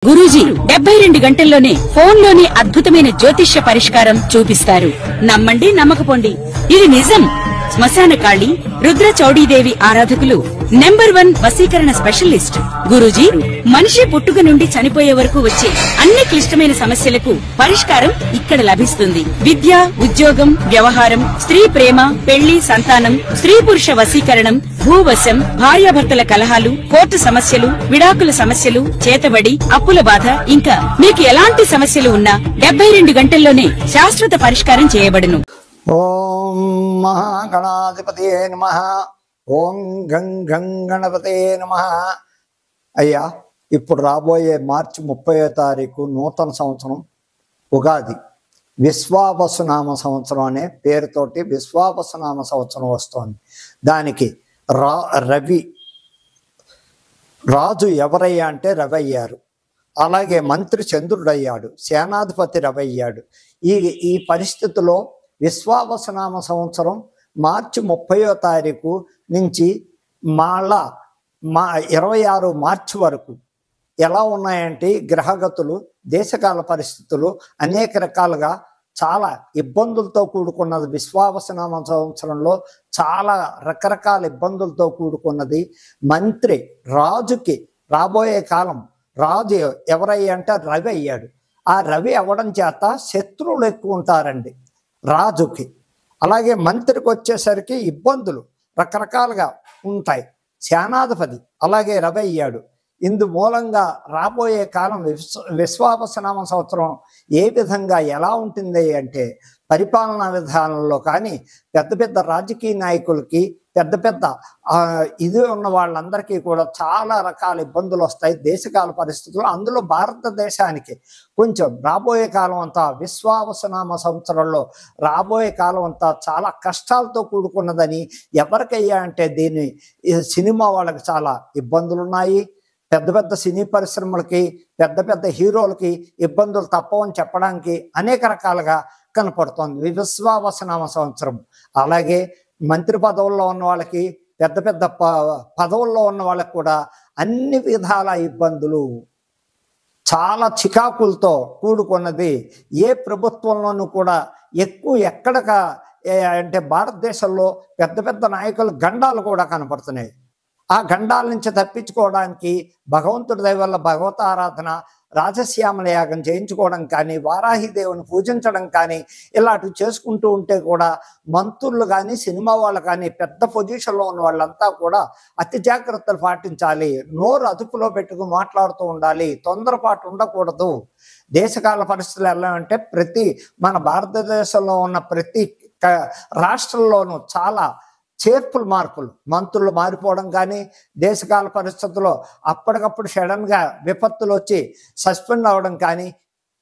గురూజీ 72 గంటల్లోనే ఫోన్లోని అద్భుతమైన జ్యోతిష్య పరిష్కారం చూపిస్తారు. నమ్మండి నమ్మకపోండి, ఇది నిజం. శ్మశాన కాళి రుద్ర చౌడీదేవి ఆరాధకులు నంబర్ 1 వశీకరణ స్పెషలిస్ట్. గురూజీ మనిషి పుట్టుక నుండి చనిపోయే వరకు వచ్చే అన్ని క్లిష్టమైన సమస్యలకు పరిష్కారం ఇక్కడ లభిస్తుంది. విద్య, ఉద్యోగం, వ్యవహారం, స్త్రీ ప్రేమ, పెళ్లి, సంతానం, స్త్రీ పురుష వశీకరణం, భూవశం, భార్యాభర్తల కలహాలు, కోర్టు సమస్యలు, విడాకుల సమస్యలు, చేతబడి, అప్పుల బాధ, ఇంకా మీకు ఎలాంటి సమస్యలు ఉన్నా 72 గంటల్లోనే శాశ్వత పరిష్కారం చేయబడును. ఓం మహాగణాధిపతయే నమః. ఓం గం గం గణపతయే నమః. అయ్యా, ఇప్పుడు రాబోయే మార్చి 30వ తారీఖు నూతన సంవత్సరం ఉగాది. విశ్వావసునామ సంవత్సరం అనే పేరుతోటి విశ్వావసునామ సంవత్సరం వస్తోంది. దానికి రవి రాజు ఎవరయ్యా అంటే రవి అయ్యారు. అలాగే మంత్రి చంద్రుడు అయ్యాడు, సేనాధిపతి రవి అయ్యాడు. ఈ పరిస్థితిలో విశ్వావసునామ సంవత్సరం మార్చి 30వ తారీఖు నుంచి 26 మార్చి వరకు ఎలా ఉన్నాయంటే గ్రహగతులు, దేశకాల పరిస్థితులు అనేక రకాలుగా చాలా ఇబ్బందులతో కూడుకున్నది. విశ్వావసునామ సంవత్సరంలో చాలా రకరకాల ఇబ్బందులతో కూడుకున్నది. మంత్రి రాజుకి రాబోయే కాలం రాజు ఎవరయ్యా అంటే రవి అయ్యాడు. ఆ రవి అవ్వడం చేత శత్రువులు ఎక్కువ ఉంటారండి రాజుకి. అలాగే మంత్రికి వచ్చేసరికి ఇబ్బందులు రకరకాలుగా ఉంటాయి. సేనాధిపతి అలాగే రవి అయ్యాడు. ఇందు మూలంగా రాబోయే కాలం విశ్వావసునామ సంవత్సరం ఏ విధంగా ఎలా ఉంటుంది అంటే పరిపాలనా విధానంలో కానీ పెద్ద పెద్ద రాజకీయ నాయకులకి పెద్ద పెద్ద ఇది ఉన్న వాళ్ళందరికీ కూడా చాలా రకాల ఇబ్బందులు వస్తాయి దేశకాల పరిస్థితులు. అందులో భారతదేశానికి కొంచెం రాబోయే కాలం అంతా విశ్వావసునామ సంవత్సరంలో రాబోయే కాలం అంతా చాలా కష్టాలతో కూడుకున్నదని ఎవరికయ్యా అంటే దీని సినిమా వాళ్ళకి చాలా ఇబ్బందులు ఉన్నాయి. పెద్ద పెద్ద సినీ పరిశ్రమలకి పెద్ద పెద్ద హీరోలకి ఇబ్బందులు తప్పవని చెప్పడానికి అనేక రకాలుగా కనపడుతోంది విశ్వావసునామ సంవత్సరం. అలాగే మంత్రి పదవుల్లో ఉన్న వాళ్ళకి పెద్ద పెద్ద పదవుల్లో ఉన్న వాళ్ళకి కూడా అన్ని విధాల ఇబ్బందులు, చాలా చికాకులతో కూడుకున్నది. ఏ ప్రభుత్వంలోనూ కూడా ఎక్కడక అంటే భారతదేశంలో పెద్ద పెద్ద నాయకులు గండాలు కూడా కనపడుతున్నాయి. ఆ గండాల నుంచి తప్పించుకోవడానికి భగవంతుడి దయ వల్ల భగవత ఆరాధన, రాజశ్యామల యాగం చేయించుకోవడం కానీ, వారాహిదేవుని పూజించడం కానీ ఇలాంటివి చేసుకుంటూ ఉంటే కూడా మంత్రులు కానీ సినిమా వాళ్ళు కానీ పెద్ద పొజిషన్లో ఉన్న వాళ్ళంతా కూడా అతి జాగ్రత్తలు పాటించాలి. నోరు అదుపులో పెట్టుకుని మాట్లాడుతూ ఉండాలి. తొందరపాటు ఉండకూడదు. దేశకాల పరిస్థితులు ఎలా అంటే మన భారతదేశంలో ఉన్న ప్రతి రాష్ట్రంలోనూ చాలా చేర్పులు మార్పులు, మంత్రులు మారిపోవడం కానీ దేశకాల పరిస్థితుల్లో అప్పటికప్పుడు సడన్గా విపత్తులు వచ్చి సస్పెండ్ అవ్వడం కానీ,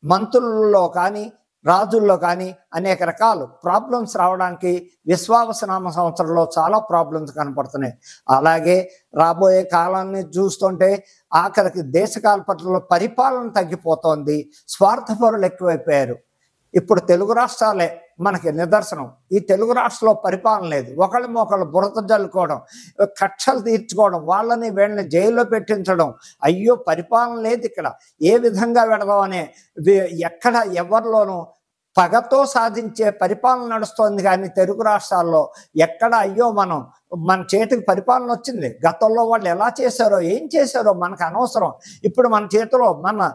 మంత్రుల్లో కానీ రాజుల్లో కానీ అనేక రకాల ప్రాబ్లమ్స్ రావడానికి విశ్వావసునామ సంవత్సరంలో చాలా ప్రాబ్లమ్స్ కనపడుతున్నాయి. అలాగే రాబోయే కాలాన్ని చూస్తుంటే ఆఖరికి దేశకాల పరిస్థితుల్లో పరిపాలన తగ్గిపోతోంది. స్వార్థపరులు ఎక్కువైపోయారు. ఇప్పుడు తెలుగు రాష్ట్రాలే మనకి నిదర్శనం. ఈ తెలుగు రాష్ట్రంలో పరిపాలన లేదు. ఒకళ్ళు బురద జల్లుకోవడం, కక్షలు తీర్చుకోవడం, వాళ్ళని వీళ్ళని జైల్లో పెట్టించడం. అయ్యో పరిపాలన లేదు ఇక్కడ, ఏ విధంగా పెడదాం అనే ఎక్కడ ఎవరిలోనూ పగతో సాధించే పరిపాలన నడుస్తోంది. కానీ తెలుగు రాష్ట్రాల్లో ఎక్కడ అయ్యో మన చేతికి పరిపాలన వచ్చింది, గతంలో వాళ్ళు ఎలా చేశారో ఏం చేశారో మనకు అనవసరం, ఇప్పుడు మన చేతిలో మన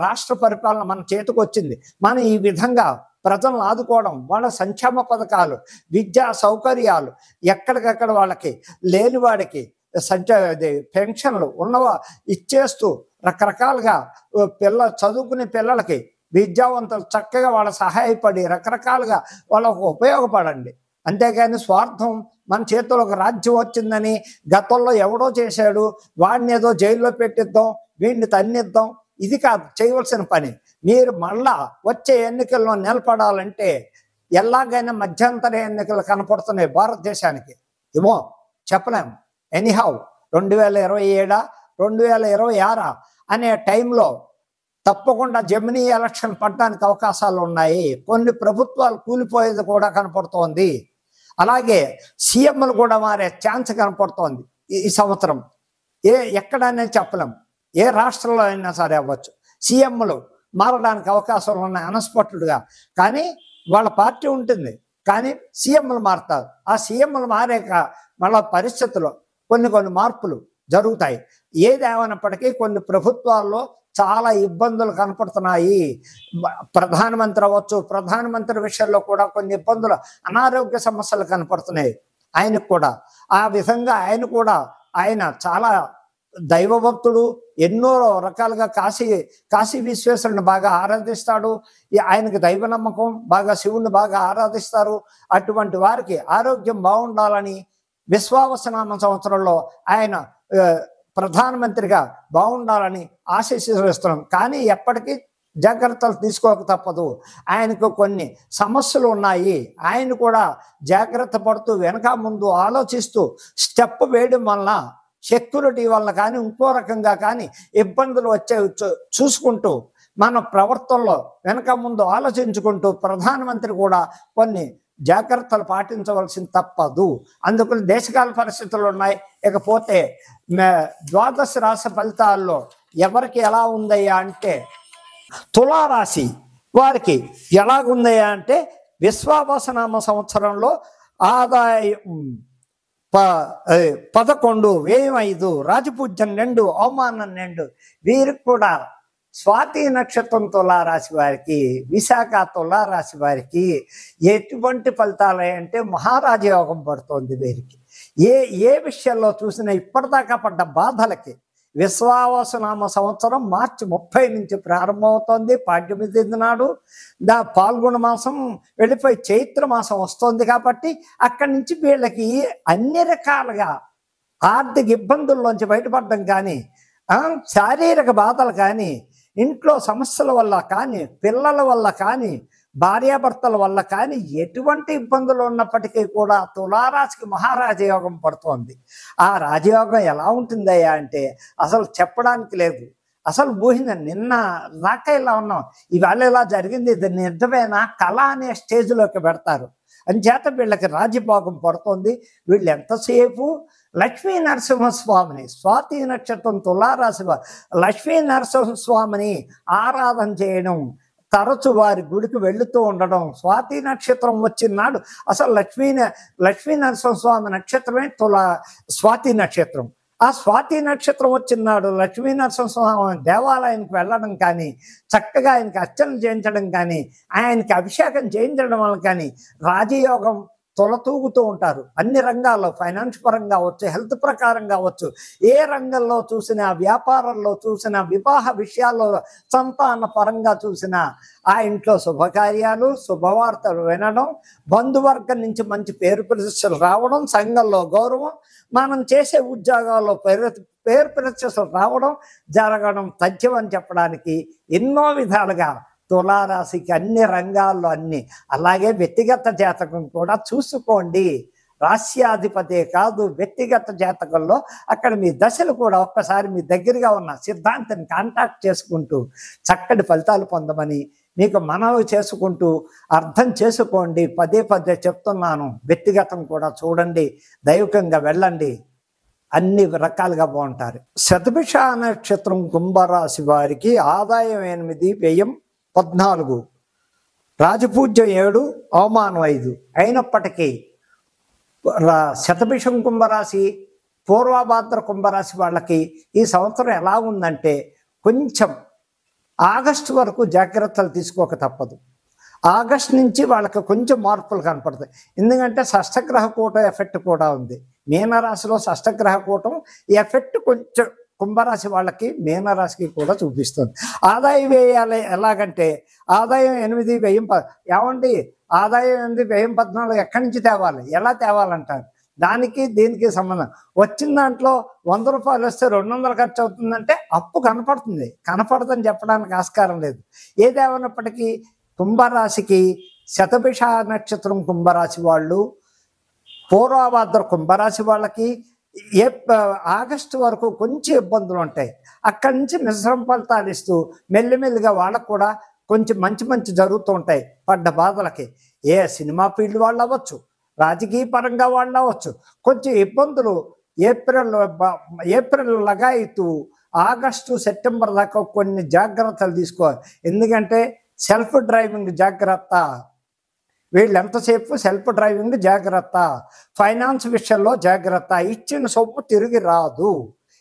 రాష్ట్ర పరిపాలన మన చేతికి వచ్చింది, మనం ఈ విధంగా ప్రజలను ఆదుకోవడం, వాళ్ళ సంక్షేమ పథకాలు, విద్యా సౌకర్యాలు ఎక్కడికక్కడ వాళ్ళకి లేనివాడికి పెన్షన్లు ఉన్నవా ఇచ్చేస్తూ రకరకాలుగా చదువుకునే పిల్లలకి విద్యావంతులు చక్కగా వాళ్ళ సహాయపడి రకరకాలుగా వాళ్ళకు ఉపయోగపడండి. అంతేగాని స్వార్థం, మన చేతిలో ఒక రాజ్యం వచ్చిందని గతంలో ఎవడో చేశాడు వాడిని ఏదో జైల్లో పెట్టిద్దాం, వీడిని తన్నిద్దాం, ఇది కాదు చేయవలసిన పని. మీరు మళ్ళా వచ్చే ఎన్నికల్లో నిలబడాలంటే ఎలాగైనా మధ్యంతర ఎన్నికలు కనపడుతున్నాయి భారతదేశానికి. ఏమో చెప్పలేము. ఎనీహౌ 2027 2026 అనే టైంలో తప్పకుండా జమినీ ఎలక్షన్ పడడానికి అవకాశాలు ఉన్నాయి. కొన్ని ప్రభుత్వాలు కూలిపోయేది కూడా కనపడుతోంది. అలాగే సీఎంలు కూడా మారే ఛాన్స్ కనపడుతోంది ఈ సంవత్సరం. ఎక్కడనే చెప్పలేము. ఏ రాష్ట్రంలో అయినా సరే అవ్వచ్చు. సీఎంలు మారడానికి అవకాశాలు ఉన్నాయి అన్ఎక్స్పెక్టెడ్గా. కానీ వాళ్ళ పార్టీ ఉంటుంది, కానీ సీఎంలు మారుతారు. ఆ సీఎంలు మారాక మళ్ళా పరిస్థితుల్లో కొన్ని మార్పులు జరుగుతాయి. ఏదేమైనప్పటికీ కొన్ని ప్రభుత్వాల్లో చాలా ఇబ్బందులు కనపడుతున్నాయి. ప్రధానమంత్రి అవ్వచ్చు, ప్రధానమంత్రి విషయంలో కూడా కొన్ని ఇబ్బందులు, అనారోగ్య సమస్యలు కనపడుతున్నాయి ఆయనకు కూడా. ఆ విధంగా ఆయన చాలా దైవభక్తుడు, ఎన్నో రకాలుగా కాశీ విశ్వేశ్వరుని బాగా ఆరాధిస్తాడు. ఆయనకి దైవ నమ్మకం, బాగా శివుని బాగా ఆరాధిస్తారు. అటువంటి వారికి ఆరోగ్యం బాగుండాలని విశ్వావసనామ సంవత్సరంలో ఆయన ప్రధానమంత్రిగా బాగుండాలని ఆశీర్వదిస్తున్నాం. కానీ ఎప్పటికీ జాగ్రత్తలు తీసుకోక తప్పదు. ఆయనకు కొన్ని సమస్యలు ఉన్నాయి. ఆయన కూడా జాగ్రత్త పడుతూ వెనక ముందు ఆలోచిస్తూ స్టెప్ వేయడం వలన, సెక్యూరిటీ వల్ల కానీ ఇంకో రకంగా కానీ ఇబ్బందులు వచ్చే చూసుకుంటూ మన ప్రవర్తనలో వెనక ముందు ఆలోచించుకుంటూ ప్రధానమంత్రి కూడా కొన్ని జాగ్రత్తలు పాటించవలసింది తప్పదు. అందుకని దేశకాల పరిస్థితులు ఉన్నాయి. ఇకపోతే ద్వాదశ రాశి ఫలితాల్లో ఎవరికి ఎలా ఉందయ్యా అంటే, తులారాశి వారికి ఎలాగుందయ్యా అంటే, విశ్వావసనామ సంవత్సరంలో ఆదాయం 11, వ్యయం 5, రాజపూజ్యం 2, అవమానం 2. వీరికి కూడా స్వాతి నక్షత్రం తులారాశి వారికి, విశాఖ తులారాశి వారికి ఎటువంటి ఫలితాలు అంటే మహారాజయోగం పడుతోంది. వీరికి ఏ విషయంలో చూసినా ఇప్పటిదాకా పడ్డ బాధలకి విశ్వావసనామ సంవత్సరం మార్చి 30 నుంచి ప్రారంభమవుతోంది. పాడ్యమి తిథి నాడు పాల్గొన మాసం వెళ్ళిపోయి చైత్ర మాసం వస్తుంది. కాబట్టి అక్కడి నుంచి వీళ్ళకి అన్ని రకాలుగా ఆర్థిక ఇబ్బందుల్లోంచి బయటపడడం కానీ, శారీరక బాధలు కానీ, ఇంట్లో సమస్యల వల్ల కానీ, పిల్లల వల్ల కానీ, భార్యాభర్తల వల్ల కానీ ఎటువంటి ఇబ్బందులు ఉన్నప్పటికీ కూడా తులారాశికి మహారాజయోగం పడుతోంది. ఆ రాజయోగం ఎలా ఉంటుందయ్యా అంటే అసలు చెప్పడానికి లేదు. అసలు ఊహించ నిన్న దాకా ఇలా ఉన్నాం, ఇవాళ ఇలా జరిగింది, ఇది నిజమేనా కళ అనే స్టేజ్లోకి పెడతారు. అంచేత వీళ్ళకి రాజభోగం పడుతోంది. వీళ్ళు ఎంతసేపు లక్ష్మీ నరసింహస్వామిని, స్వాతి నక్షత్రం తులారాశి లక్ష్మీ నరసింహస్వామిని ఆరాధన చేయడం, తరచు వారి గుడికి వెళుతూ ఉండడం. స్వాతి నక్షత్రం వచ్చినాడు అసలు లక్ష్మీ నరసింహస్వామి నక్షత్రమే స్వాతి నక్షత్రం. ఆ స్వాతి నక్షత్రం వచ్చినాడు లక్ష్మీ నరసింహస్వామి దేవాలయానికి వెళ్ళడం కానీ, చక్కగా ఆయనకి అర్చనలు చేయించడం కానీ, ఆయనకి అభిషేకం చేయించడం వల్ల కానీ రాజయోగం తొలతూగుతూ ఉంటారు. అన్ని రంగాల్లో, ఫైనాన్స్ పరంగా అవచ్చు, హెల్త్ ప్రకారం కావచ్చు, ఏ రంగంలో చూసినా, వ్యాపారంలో చూసినా, వివాహ విషయాల్లో, సంతాన పరంగా చూసినా ఆ ఇంట్లో శుభకార్యాలు, శుభవార్తలు వినడం, బంధువర్గం నుంచి మంచి పేరు ప్రతిష్టలు రావడం, సంఘంలో గౌరవం, మనం చేసే ఉద్యోగాల్లో పేరు ప్రతిష్టలు రావడం జరగడం తథ్యం అని చెప్పడానికి ఎన్నో విధాలుగా తులారాశికి అన్ని రంగాల్లో అన్ని. అలాగే వ్యక్తిగత జాతకం కూడా చూసుకోండి. రాశ్యాధిపతే కాదు, వ్యక్తిగత జాతకంలో అక్కడ మీ దశలు కూడా ఒక్కసారి మీ దగ్గరగా ఉన్న సిద్ధాంతాన్ని కాంటాక్ట్ చేసుకుంటూ చక్కటి ఫలితాలు పొందమని మీకు మనవి చేసుకుంటూ అర్థం చేసుకోండి. పదే చెప్తున్నాను. వ్యక్తిగతం కూడా చూడండి, దైవికంగా వెళ్ళండి, అన్ని రకాలుగా బాగుంటారు. శతభిష నక్షత్రం కుంభరాశి వారికి ఆదాయం 8, వ్యయం 14, రాజపూజ్యం 7, అవమానం 5. అయినప్పటికీ శతభిషం కుంభరాశి, పూర్వభాద్ర కుంభరాశి వాళ్ళకి ఈ సంవత్సరం ఎలా ఉందంటే కొంచెం ఆగస్టు వరకు జాగ్రత్తలు తీసుకోక తప్పదు. ఆగస్టు నుంచి వాళ్ళకి కొంచెం మార్పులు కనపడతాయి. ఎందుకంటే షష్టగ్రహ కూటం ఎఫెక్ట్ కూడా ఉంది. మీనరాశిలో షష్టగ్రహ కూటం ఈ ఎఫెక్ట్ కొంచెం కుంభరాశి వాళ్ళకి, మీనరాశికి కూడా చూపిస్తుంది. ఆదాయ వ్యయాలు ఎలాగంటే ఆదాయం 8, వ్యయం ఏమండి ఆదాయం 8, వ్యయం 14 ఎక్కడి నుంచి తేవాలి, ఎలా తేవాలంటారు. దానికి దీనికి సంబంధం. వచ్చిన దాంట్లో 100 రూపాయలు వస్తే 200 ఖర్చు అవుతుందంటే అప్పు కనపడదని చెప్పడానికి ఆస్కారం లేదు. ఏదేమన్నప్పటికీ కుంభరాశికి శతభిష నక్షత్రం కుంభరాశి వాళ్ళు, పూర్వభాద్ర కుంభరాశి వాళ్ళకి ఆగస్టు వరకు కొంచెం ఇబ్బందులు ఉంటాయి. అక్కడి నుంచి మిశ్రమ ఫలితాలు ఇస్తూ మెల్లిమెల్లిగా వాళ్ళకు కూడా కొంచెం మంచి జరుగుతూ ఉంటాయి. పడ్డ బాధలకి ఏ సినిమా ఫీల్డ్ వాళ్ళు అవ్వచ్చు, రాజకీయ పరంగా వాళ్ళు అవ్వచ్చు, కొంచెం ఇబ్బందులు ఏప్రిల్ లగాయితూ ఆగస్టు సెప్టెంబర్ దాకా కొన్ని జాగ్రత్తలు తీసుకోవాలి. ఎందుకంటే సెల్ఫ్ డ్రైవింగ్ జాగ్రత్త, వీళ్ళు ఎంతసేపు సెల్ఫ్ డ్రైవింగ్ జాగ్రత్త, ఫైనాన్స్ విషయంలో జాగ్రత్త. ఇచ్చిన సొమ్ము తిరిగి రాదు,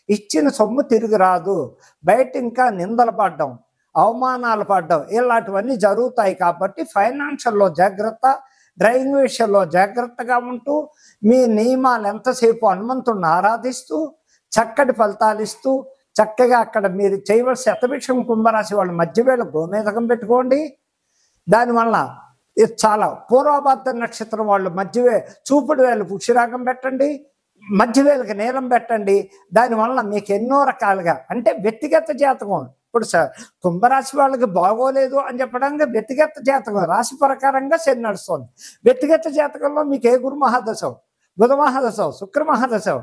ఇచ్చిన సొమ్ము తిరిగి రాదు. బయట ఇంకా నిందలు పడ్డం, అవమానాలు పడ్డం ఇలాంటివన్నీ జరుగుతాయి. కాబట్టి ఫైనాన్షియల్లో జాగ్రత్త, డ్రైవింగ్ విషయంలో జాగ్రత్తగా ఉంటూ మీ నియమాలు ఎంతసేపు హనుమంతుడిని ఆరాధిస్తూ చక్కటి ఫలితాలు ఇస్తూ చక్కగా అక్కడ మీరు చేయవలసిన శతభిషం కుంభరాశి వాళ్ళు మధ్యవేళ గోమేధకం పెట్టుకోండి. దానివల్ల ఇది చాలా పూర్వభాద్ర నక్షత్రం వాళ్ళు చూపుడు వేలు పుష్యరాగం పెట్టండి, మధ్యవేళకి నీలం పెట్టండి. దానివల్ల మీకు ఎన్నో రకాలుగా అంటే వ్యక్తిగత జాతకం. ఇప్పుడు కుంభరాశి వాళ్ళకి బాగోలేదు అని చెప్పడానికి వ్యక్తిగత జాతకం రాశి ప్రకారంగా శని నడుస్తుంది. వ్యక్తిగత జాతకంలో మీకు ఏ గురు మహాదశం, బుధ మహాదశం, శుక్ర మహాదశం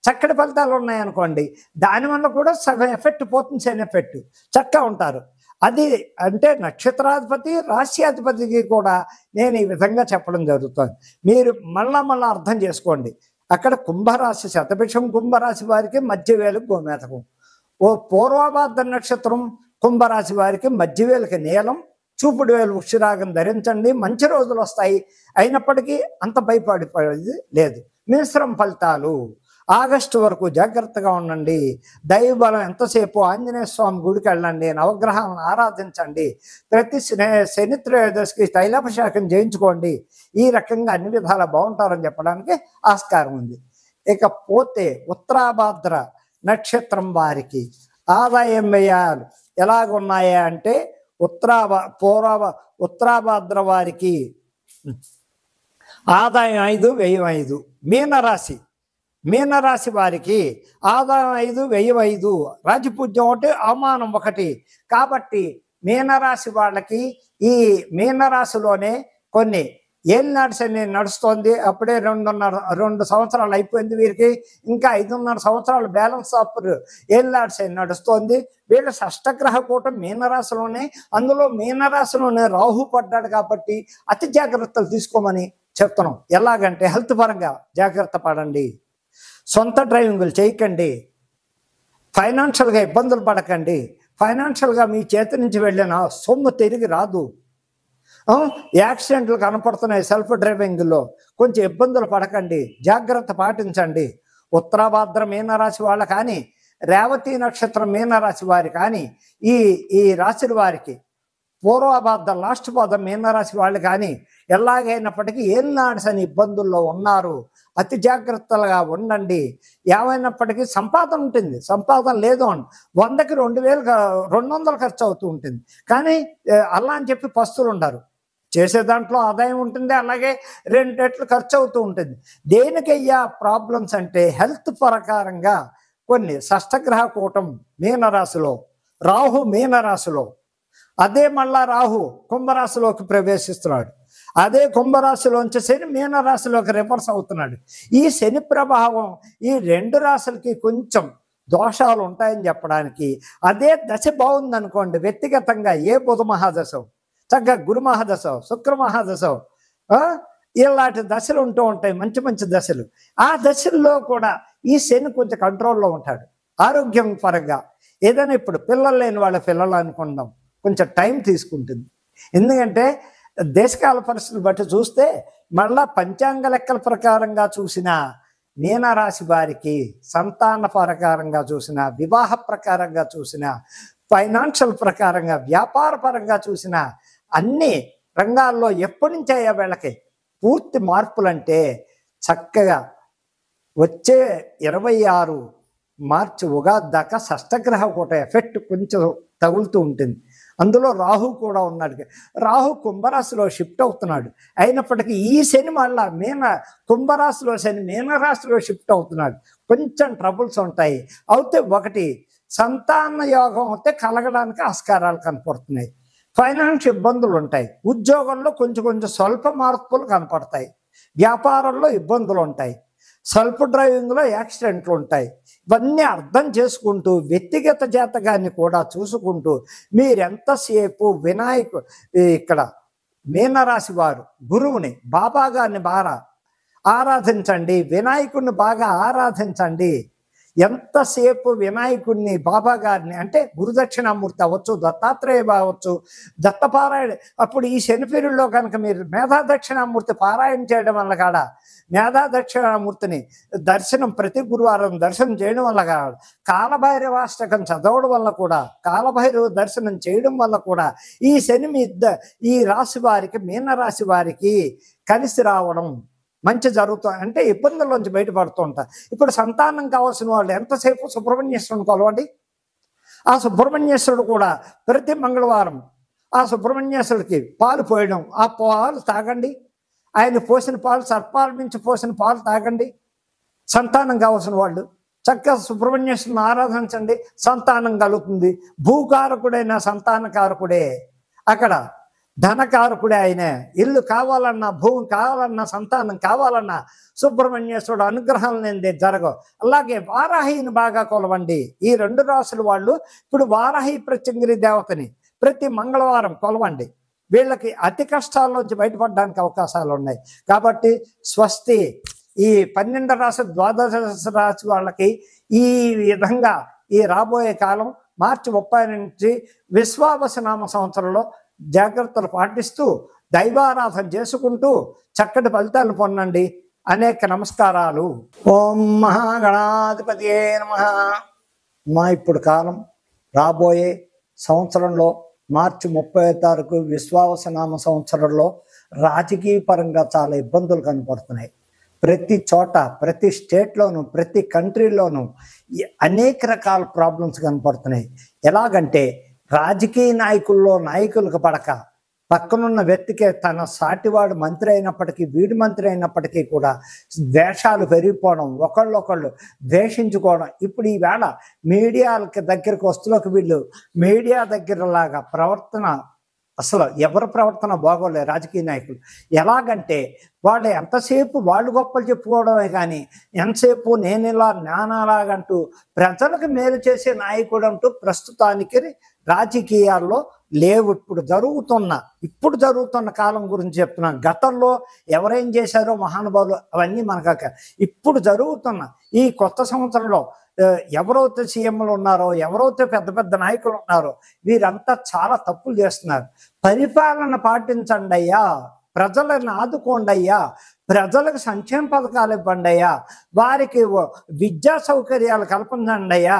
చక్కటి ఫలితాలు ఉన్నాయనుకోండి, దానివల్ల కూడా సగం ఎఫెక్ట్ పోతుంది, శని ఎఫెక్ట్ చక్కగా ఉంటారు. అది అంటే నక్షత్రాధిపతి రాశ్యాధిపతికి కూడా నేను ఈ విధంగా చెప్పడం జరుగుతుంది. మీరు మళ్ళా అర్థం చేసుకోండి. అక్కడ కుంభరాశి శతభిషం కుంభరాశి వారికి మధ్యవేలు గోమేతకం, ఓ పూర్వభాద్ర నక్షత్రం కుంభరాశి వారికి మధ్యవేలుకి నీలం, చూపుడు వేలు వృక్షరాగం ధరించండి. మంచి రోజులు వస్తాయి, అయినప్పటికీ అంత భయపడిపోయేది లేదు. మిశ్రమ ఫలితాలు. ఆగస్టు వరకు జాగ్రత్తగా ఉండండి. దైవబలం ఎంతసేపు ఆంజనేయ స్వామి గుడికి వెళ్ళండి, నవగ్రహాలను ఆరాధించండి, ప్రతి శని త్రయోదశికి తైలాభిషేకం చేయించుకోండి. ఈ రకంగా అన్ని విధాలా బాగుంటారని చెప్పడానికి ఆస్కారం ఉంది. ఇకపోతే ఉత్తరాభాద్ర నక్షత్రం వారికి ఆదాయం వ్యయాలు ఎలాగున్నాయా అంటే ఉత్తరాభాద్ర వారికి ఆదాయం 5, వ్యయం 5. మీనరాశి వారికి ఆదాయం 5, వ్యయం 5, రాజపూజ్యం 1, అవమానం 1. కాబట్టి మీనరాశి వాళ్ళకి ఈ మీనరాశిలోనే కొన్ని ఏలినాటి శని నడుస్తోంది. అప్పుడే 2 సంవత్సరాలు అయిపోయింది వీరికి, ఇంకా 5.5 సంవత్సరాలు బ్యాలెన్స్ ఆఫ్ ఏలినాటి శని నడుస్తోంది. వీళ్ళ షష్టగ్రహ కూటం మీనరాశిలోనే, అందులో మీనరాశిలోనే రాహు పడ్డాడు. కాబట్టి అతి జాగ్రత్తలు తీసుకోమని చెప్తున్నాం. ఎలాగంటే హెల్త్ పరంగా జాగ్రత్త పడండి, సొంత డ్రైవింగులు చేయకండి, ఫైనాన్షియల్గా ఇబ్బందులు పడకండి. ఫైనాన్షియల్గా మీ చేతి నుంచి వెళ్ళిన సొమ్ము తిరిగి రాదు. యాక్సిడెంట్లు కనపడుతున్నాయి సెల్ఫ్ డ్రైవింగ్లో, కొంచెం ఇబ్బందులు పడకండి, జాగ్రత్త పాటించండి. ఉత్తరాభాద్ర మీనరాశి వాళ్ళ కానీ, రేవతి నక్షత్రం మీనరాశి వారి కానీ, ఈ రాశి వారికి పూర్వభాద్ర లాస్ట్ పాదం మీనరాశి వాళ్ళు కానీ ఎలాగైనప్పటికీ ఏలినాటి శని ఇబ్బందుల్లో ఉన్నారు. అతి జాగ్రత్తలుగా ఉండండి. ఏమైనప్పటికీ సంపాదన ఉంటుంది, సంపాదన లేదు అని 100కి 2,200 ఖర్చు అవుతూ ఉంటుంది. కానీ అలా అని చెప్పి పస్తులు ఉండరు, చేసే దాంట్లో ఆదాయం ఉంటుంది, అలాగే 2 రెట్లు ఖర్చు అవుతూ ఉంటుంది. దేనికయ్యా ప్రాబ్లమ్స్ అంటే హెల్త్ ప్రకారంగా కొన్ని షష్టగ్రహ కూటం మీనరాశిలో, రాహు మీనరాశిలో, అదే మళ్ళా రాహు కుంభరాశిలోకి ప్రవేశిస్తున్నాడు. అదే కుంభరాశిలోంచి శని మీనరాశిలోకి రివర్స్ అవుతున్నాడు. ఈ శని ప్రభావం ఈ 2 రాశులకి కొంచెం దోషాలు ఉంటాయని చెప్పడానికి, అదే దశ బాగుందనుకోండి వ్యక్తిగతంగా ఏ బుధ మహాదశం, చక్కగా గురు మహాదశం, శుక్ర మహాదశం, ఇలాంటి దశలు ఉంటూ ఉంటాయి, మంచి మంచి దశలు. ఆ దశల్లో కూడా ఈ శని కొంచెం కంట్రోల్లో ఉంటాడు. ఆరోగ్యం పరంగా ఏదైనా ఇప్పుడు పిల్లలు లేని వాళ్ళ పిల్లలు అనుకుందాం, కొంచెం టైం తీసుకుంటుంది. ఎందుకంటే దేశకాల పరిస్థితులు బట్టి చూస్తే మళ్ళా పంచాంగ లెక్కల ప్రకారంగా చూసిన మీనరాశి వారికి, సంతాన ప్రకారంగా చూసిన, వివాహ ప్రకారంగా చూసిన, ఫైనాన్షియల్ ప్రకారంగా, వ్యాపార పరంగా చూసిన అన్ని రంగాల్లో ఎప్పటి నుంచి అయ్యా వీళ్ళకి పూర్తి మార్పులంటే చక్కగా వచ్చే 26 మార్చి ఉగాది దాకా షష్టగ్రహ కూట ఎఫెక్ట్ కొంచెం తగులుతూ ఉంటుంది. అందులో రాహు కూడా ఉన్నాడు. రాహు కుంభరాశిలో షిఫ్ట్ అవుతున్నాడు. అయినప్పటికీ ఈ శని మళ్ళా కుంభరాశిలో శని మీనరాశిలో షిఫ్ట్ అవుతున్నాడు. కొంచెం ట్రబుల్స్ ఉంటాయి. అయితే 1 సంతాన యోగం అయితే కలగడానికి ఆస్కారాలు కనపడుతున్నాయి. ఫైనాన్స్ ఇబ్బందులు ఉంటాయి. ఉద్యోగంలో కొంచెం స్వల్ప మార్పులు కనపడతాయి. వ్యాపారంలో ఇబ్బందులు ఉంటాయి. సెల్ఫ్ డ్రైవింగ్లో యాక్సిడెంట్లు ఉంటాయి. ఇవన్నీ అర్థం చేసుకుంటూ వ్యక్తిగత జాతకాన్ని కూడా చూసుకుంటూ మీరెంతసేపు ఇక్కడ మీనరాశి వారు గురువుని, బాబా గారిని బాగా ఆరాధించండి, వినాయకుడిని బాగా ఆరాధించండి. ఎంతసేపు వినాయకుడిని బాబా గారిని అంటే గురుదక్షిణామూర్తి అవ్వచ్చు, దత్తాత్రేయ అవ్వచ్చు, దత్తపారాయణ అప్పుడు ఈ శని పీరియడ్లో కనుక మీరు మేధా దక్షిణామూర్తి పారాయణ చేయడం వల్ల కాడ మేధా దక్షిణామూర్తిని దర్శనం ప్రతి గురువారం దర్శనం చేయడం వల్ల కాదు, కాలభైరవాష్టకం చదవడం వల్ల కూడా, కాలభైరవ దర్శనం చేయడం వల్ల కూడా ఈ శని ఈ రాశి వారికి, మీనరాశి వారికి కలిసి రావడం మంచి జరుగుతుంది. అంటే ఇబ్బందుల్లోంచి బయటపడుతూ ఉంటారు. ఇప్పుడు సంతానం కావాల్సిన వాళ్ళు ఎంతసేపు సుబ్రహ్మణ్యేశ్వరుని కొలవండి. ఆ సుబ్రహ్మణ్యేశ్వరుడు కూడా ప్రతి మంగళవారం ఆ సుబ్రహ్మణ్యేశ్వరుడికి పాలు పోయడం, ఆ పాలు తాగండి. ఆయన పోసిన పాలు, సర్పాల నుంచి పోసిన పాలు తాగండి. సంతానం కావాల్సిన వాళ్ళు చక్కగా సుబ్రహ్మణ్యేశ్వరుని ఆరాధించండి, సంతానం కలుగుతుంది. భూకారకుడైన సంతానకారకుడే, అక్కడ ధనకారకుడే ఆయనే. ఇల్లు కావాలన్నా, భూమి కావాలన్నా, సంతానం కావాలన్నా సుబ్రహ్మణ్యేశ్వరుడు అనుగ్రహం లేనిదే జరగవు. అలాగే వారాహిని బాగా కొలవండి. ఈ 2 రాసుల వాళ్ళు ఇప్పుడు వారాహి ప్రత్యంగిరి దేవతని ప్రతి మంగళవారం కొలవండి. వీళ్ళకి అతి కష్టాల్లోంచి బయటపడడానికి అవకాశాలు ఉన్నాయి. కాబట్టి స్వస్తి. ఈ 12 రాశి, 12 రాశి వాళ్ళకి ఈ విధంగా ఈ రాబోయే కాలం మార్చి 30 నుంచి విశ్వావసనామ సంవత్సరంలో జాగ్రత్తలు పాటిస్తూ దైవారాధన చేసుకుంటూ చక్కటి ఫలితాలను పొందండి. అనేక నమస్కారాలు. ఓం మహాగణాధిపతియే నమః. మా ఇప్పుడు కాలం రాబోయే సంవత్సరంలో మార్చి 30వ తారీఖు విశ్వావసనామ సంవత్సరంలో రాజకీయ పరంగా చాలా ఇబ్బందులు కనపడుతున్నాయి. ప్రతి చోట, ప్రతి స్టేట్లోనూ, ప్రతి కంట్రీలోనూ అనేక రకాల ప్రాబ్లమ్స్ కనపడుతున్నాయి. ఎలాగంటే రాజకీయ నాయకులకు పడక పక్కనున్న వ్యక్తికే తన సాటివాడు మంత్రి అయినప్పటికీ, వీడి మంత్రి అయినప్పటికీ కూడా ద్వేషాలు పెరిగిపోవడం, ఒకళ్ళొకళ్ళు ద్వేషించుకోవడం. ఇప్పుడు ఈవేళ మీడియాలకి దగ్గరికి వస్తులోకి వీళ్ళు మీడియా దగ్గరలాగా ప్రవర్తన, అసలు ఎవరి ప్రవర్తన బాగోలేదు రాజకీయ నాయకులు. ఎలాగంటే వాళ్ళు ఎంతసేపు వాళ్ళు గొప్పలు చెప్పుకోవడమే కానీ ఎంతసేపు నేను ఇలా నానాలాగంటూ ప్రజలకు మేలు చేసే నాయకుడు అంటూ ప్రస్తుతానికి రాజకీయాల్లో లేవు. ఇప్పుడు జరుగుతున్న కాలం గురించి చెప్తున్నాను. గతంలో ఎవరేం చేశారో మహానుభావులు అవన్నీ మనకు ఇప్పుడు జరుగుతున్న ఈ కొత్త సంవత్సరంలో ఎవరైతే సీఎంలు ఉన్నారో, ఎవరైతే పెద్ద పెద్ద నాయకులు ఉన్నారో వీరంతా చాలా తప్పులు చేస్తున్నారు. పరిపాలన పాటించండి అయ్యా, ప్రజలను ఆదుకోండి అయ్యా, ప్రజలకు సంక్షేమ పథకాలు ఇవ్వండి అయ్యా, వారికి విద్యా సౌకర్యాలు కల్పించండి అయ్యా,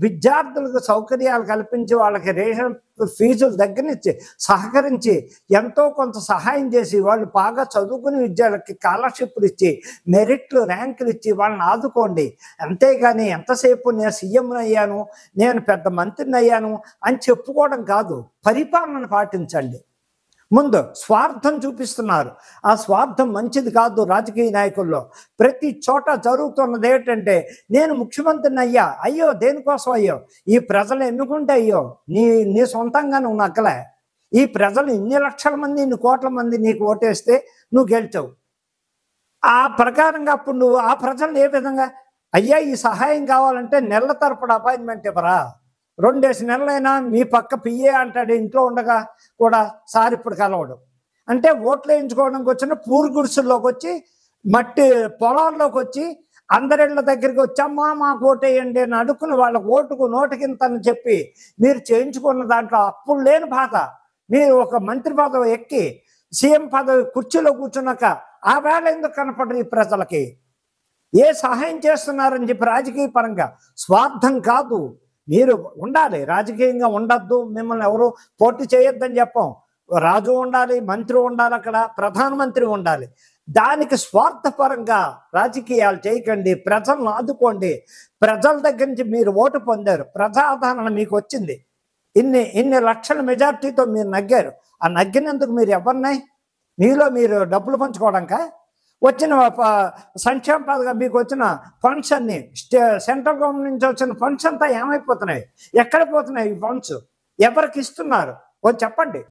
విద్యార్థులకు సౌకర్యాలు కల్పించి వాళ్ళకి రేషన్ ఫీజుల దగ్గర నుంచి సహకరించి ఎంతో కొంత సహాయం చేసి వాళ్ళు బాగా చదువుకుని విద్యార్థులకి స్కాలర్షిప్లు ఇచ్చి, మెరిట్లు, ర్యాంకులు ఇచ్చి వాళ్ళని ఆదుకోండి. అంతేగాని ఎంతసేపు నేను సీఎంని అయ్యాను, నేను పెద్ద మంత్రిని అయ్యాను అని చెప్పుకోవడం కాదు. పరిపాలన పాటించండి. ముందు స్వార్థం చూపిస్తున్నారు. ఆ స్వార్థం మంచిది కాదు. రాజకీయ నాయకుల్లో ప్రతి చోట జరుగుతున్నది ఏంటంటే నేను ముఖ్యమంత్రిని అయ్యో దేనికోసం అయ్యో, ఈ ప్రజలు ఎన్నుకుంటే అయ్యో నీ సొంతంగా నువ్వు నక్కలే. ఈ ప్రజలు ఇన్ని లక్షల మంది, ఇన్ని కోట్ల మంది నీకు ఓటేస్తే నువ్వు గెలిచావు. ఆ ప్రకారంగా అప్పుడు నువ్వు ఆ ప్రజలను ఏ విధంగా అయ్యా ఈ సహాయం కావాలంటే నెలల తరపుడు అపాయింట్మెంట్ ఇవ్వరా? 2 నెలలైనా మీ పక్క పిఏ అంటాడు ఇంట్లో ఉండగా కూడా సార్ ఇప్పుడు కలవడు అంటే ఓట్లు వేయించుకోవడానికి వచ్చిన పూర్ గుడిసెల్లోకి వచ్చి, మట్టి పొలాల్లోకి వచ్చి, అందరిళ్ళ దగ్గరికి వచ్చి అమ్మా మాకు ఓటేయండి అని అడుక్కుని వాళ్ళకు ఓటుకు నోటికింతని చెప్పి మీరు చేయించుకున్న దాంట్లో అప్పుడు లేని బాధ. మీరు ఒక మంత్రి పదవి ఎక్కి సీఎం పదవి కుర్చీలో కూర్చున్నాక ఆ వేళ ఎందుకు కనపడరు ఈ ప్రజలకి? ఏ సహాయం చేస్తున్నారని చెప్పి రాజకీయ పరంగా స్వార్థం కాదు. మీరు ఉండాలి, రాజకీయంగా ఉండద్దు, మిమ్మల్ని ఎవరు పోటీ చేయొద్దని చెప్పం. రాజు ఉండాలి, మంత్రి ఉండాలి, అక్కడ ప్రధానమంత్రి ఉండాలి. దానికి స్వార్థపరంగా రాజకీయాలు చేయకండి. ప్రజలను ఆదుకోండి. ప్రజల దగ్గర నుంచి మీరు ఓటు పొందారు, ప్రజాదరణ మీకు వచ్చింది, ఇన్ని లక్షల మెజార్టీతో మీరు నగ్గారు. ఆ నగ్గినందుకు మీరు ఎవరినాయి? మీలో మీరు డబ్బులు పంచుకోవడానికా? వచ్చిన సంక్షేమ పథకం మీకు వచ్చిన ఫండ్స్ అన్ని సెంట్రల్ గవర్నమెంట్ నుంచి వచ్చిన ఫండ్స్ అంతా ఏమైపోతున్నాయి? ఎక్కడ పోతున్నాయి ఈ ఫండ్స్? ఎవరికి ఇస్తున్నారు? చెప్పండి.